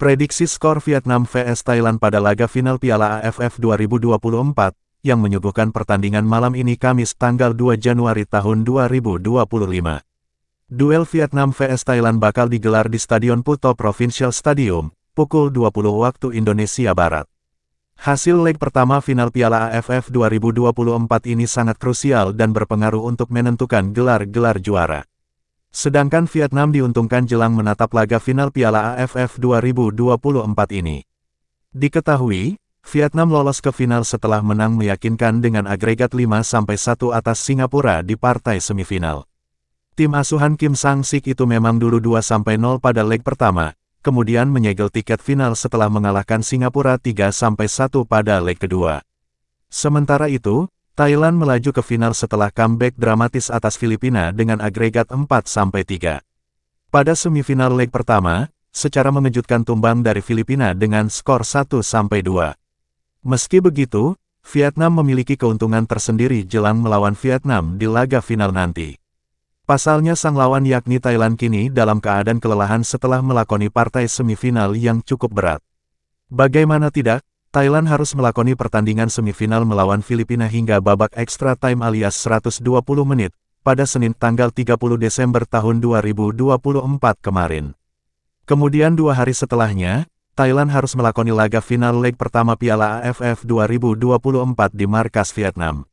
Prediksi skor Vietnam vs Thailand pada laga final Piala AFF 2024, yang menyuguhkan pertandingan malam ini Kamis tanggal 2 Januari tahun 2025. Duel Vietnam vs Thailand bakal digelar di Stadion Puto Provincial Stadium, pukul 20 waktu Indonesia Barat. Hasil leg pertama final Piala AFF 2024 ini sangat krusial dan berpengaruh untuk menentukan gelar-gelar juara. Sedangkan Vietnam diuntungkan jelang menatap laga final Piala AFF 2024 ini. Diketahui, Vietnam lolos ke final setelah menang meyakinkan dengan agregat 5-1 atas Singapura di partai semifinal. Tim asuhan Kim Sang-sik itu memang dulu 2-0 pada leg pertama, kemudian menyegel tiket final setelah mengalahkan Singapura 3-1 pada leg kedua. Sementara itu, Thailand melaju ke final setelah comeback dramatis atas Filipina dengan agregat 4-3. Pada semifinal leg pertama, secara mengejutkan tumbang dari Filipina dengan skor 1-2. Meski begitu, Vietnam memiliki keuntungan tersendiri jelang melawan Vietnam di laga final nanti. Pasalnya sang lawan yakni Thailand kini dalam keadaan kelelahan setelah melakoni partai semifinal yang cukup berat. Bagaimana tidak, Thailand harus melakoni pertandingan semifinal melawan Filipina hingga babak extra time alias 120 menit, pada Senin tanggal 30 Desember tahun 2024 kemarin. Kemudian 2 hari setelahnya, Thailand harus melakoni laga final leg pertama Piala AFF 2024 di markas Vietnam.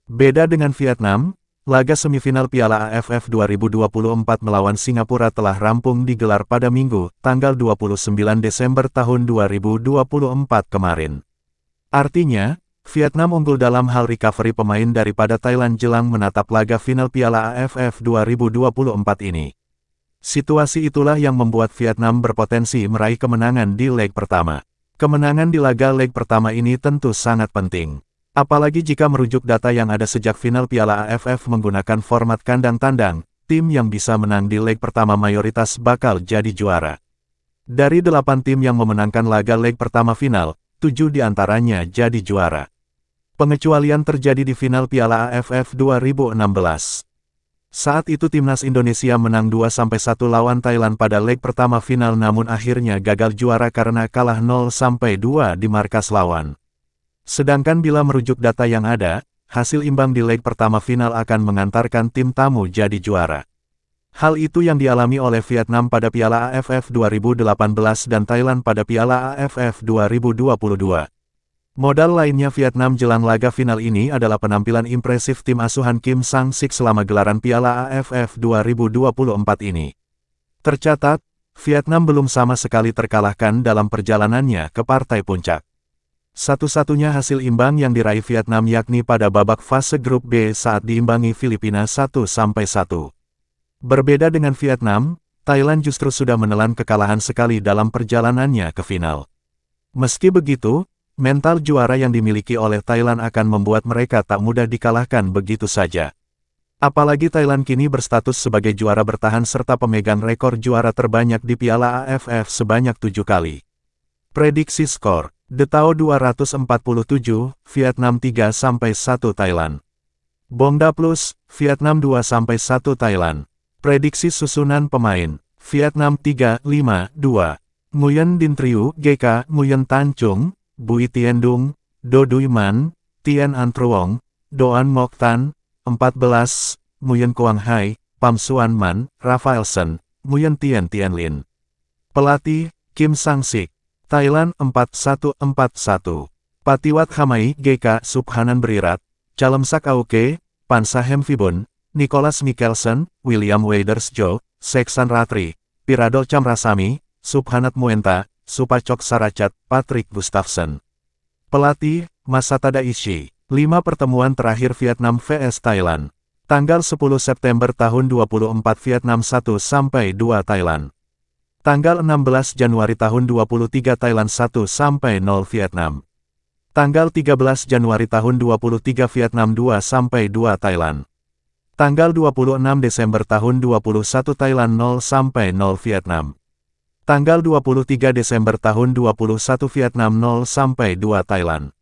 Beda dengan Vietnam, laga semifinal Piala AFF 2024 melawan Singapura telah rampung digelar pada Minggu, tanggal 29 Desember tahun 2024 kemarin. Artinya, Vietnam unggul dalam hal recovery pemain daripada Thailand jelang menatap laga final Piala AFF 2024 ini. Situasi itulah yang membuat Vietnam berpotensi meraih kemenangan di leg pertama. Kemenangan di laga leg pertama ini tentu sangat penting. Apalagi jika merujuk data yang ada sejak final Piala AFF menggunakan format kandang tandang, tim yang bisa menang di leg pertama mayoritas bakal jadi juara. Dari 8 tim yang memenangkan laga leg pertama final, 7 diantaranya jadi juara. Pengecualian terjadi di final Piala AFF 2016. Saat itu timnas Indonesia menang 2-1 lawan Thailand pada leg pertama final namun akhirnya gagal juara karena kalah 0-2 di markas lawan. Sedangkan bila merujuk data yang ada, hasil imbang di leg pertama final akan mengantarkan tim tamu jadi juara. Hal itu yang dialami oleh Vietnam pada Piala AFF 2018 dan Thailand pada Piala AFF 2022. Modal lainnya Vietnam jelang laga final ini adalah penampilan impresif tim asuhan Kim Sang-sik selama gelaran Piala AFF 2024 ini. Tercatat, Vietnam belum sama sekali terkalahkan dalam perjalanannya ke partai puncak. Satu-satunya hasil imbang yang diraih Vietnam yakni pada babak fase grup B saat diimbangi Filipina 1-1. Berbeda dengan Vietnam, Thailand justru sudah menelan kekalahan sekali dalam perjalanannya ke final. Meski begitu, mental juara yang dimiliki oleh Thailand akan membuat mereka tak mudah dikalahkan begitu saja. Apalagi Thailand kini berstatus sebagai juara bertahan serta pemegang rekor juara terbanyak di Piala AFF sebanyak 7 kali. Prediksi skor The Tao 247, Vietnam 3-1 Thailand. Bongda Plus, Vietnam 2-1 Thailand. Prediksi susunan pemain, Vietnam 3-5-2. Nguyen Dinh Trieu, GK, Nguyen Tan Chung, Bui Tien Dung, Do Duy Man, Tien An Truong, Doan Ngoc Tan, 14, Nguyen Quang Hai, Pham Xuan Man, Rafaelson, Nguyen Tien Tien Lin. Pelatih, Kim Sang-sik. Thailand 4-1-4-1. Patiwat Hamai, GK, Subhanan Berirat, Chalemsak Auke, Pansahem Phibun, Nicholas Mikkelsen, William Waders Jo, Seksan Ratri, Piradol Chamrasamy, Subhanat Muenta, Supachok Saracat, Patrick Gustafsson. Pelatih, Masatada Ishii. 5 pertemuan terakhir Vietnam vs Thailand. Tanggal 10 September tahun 24 Vietnam 1-2 Thailand. Tanggal 16 Januari tahun 23 Thailand 1-0 Vietnam. Tanggal 13 Januari tahun 23 Vietnam 2-2 Thailand. Tanggal 26 Desember tahun 21 Thailand 0-0 Vietnam. Tanggal 23 Desember tahun 21 Vietnam 0-2 Thailand.